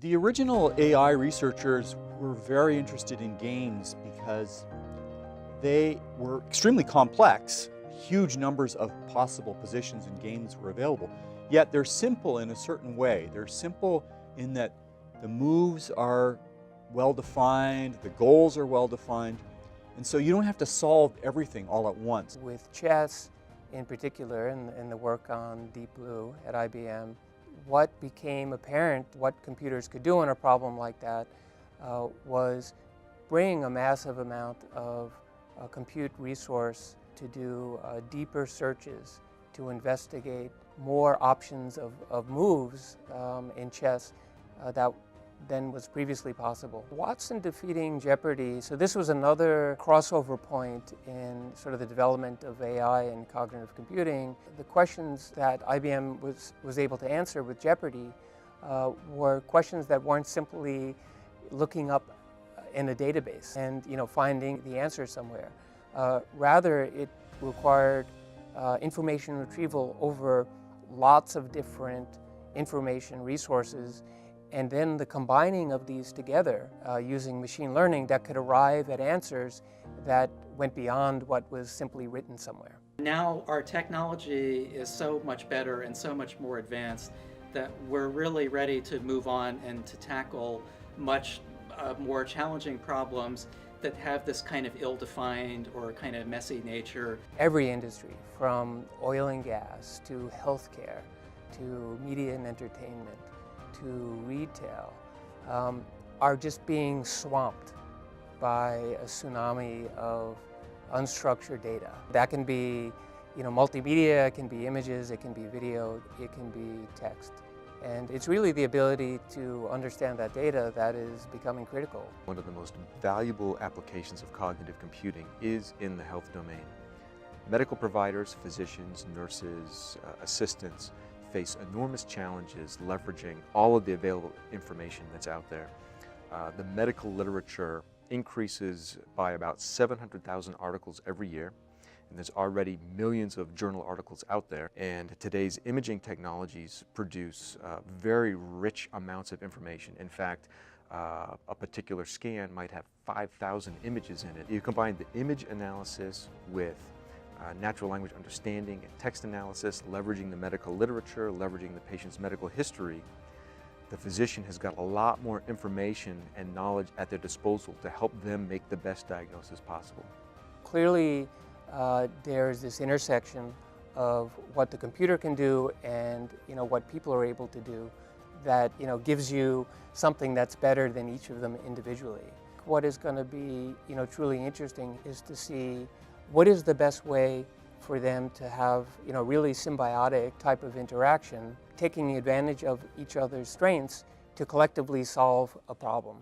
The original AI researchers were very interested in games because they were extremely complex. Huge numbers of possible positions and games were available. Yet they're simple in a certain way. They're simple in that the moves are well-defined, the goals are well-defined, and so you don't have to solve everything all at once. With chess in particular, and the work on Deep Blue at IBM, what became apparent, what computers could do in a problem like that, was bring a massive amount of compute resource to do deeper searches, to investigate more options of moves in chess than was previously possible. Watson defeating Jeopardy, so this was another crossover point in sort of the development of AI and cognitive computing. The questions that IBM was able to answer with Jeopardy were questions that weren't simply looking up in a database and finding the answer somewhere. Rather, it required information retrieval over lots of different information resources, and then the combining of these together using machine learning that could arrive at answers that went beyond what was simply written somewhere. Now our technology is so much better and so much more advanced that we're really ready to move on and to tackle much more challenging problems that have this kind of ill-defined or kind of messy nature. Every industry, from oil and gas to healthcare to media and entertainment to retail, are just being swamped by a tsunami of unstructured data. That can be multimedia, it can be images, it can be video, it can be text. And it's really the ability to understand that data that is becoming critical. One of the most valuable applications of cognitive computing is in the health domain. Medical providers, physicians, nurses, assistants face enormous challenges leveraging all of the available information that's out there. The medical literature increases by about 700,000 articles every year. And there's already millions of journal articles out there, and today's imaging technologies produce very rich amounts of information. In fact, a particular scan might have 5,000 images in it. You combine the image analysis with natural language understanding and text analysis, leveraging the medical literature, leveraging the patient's medical history. The physician has got a lot more information and knowledge at their disposal to help them make the best diagnosis possible. Clearly, there's this intersection of what the computer can do and what people are able to do that gives you something that's better than each of them individually. What is going to be truly interesting is to see what is the best way for them to have really symbiotic type of interaction, taking advantage of each other's strengths to collectively solve a problem.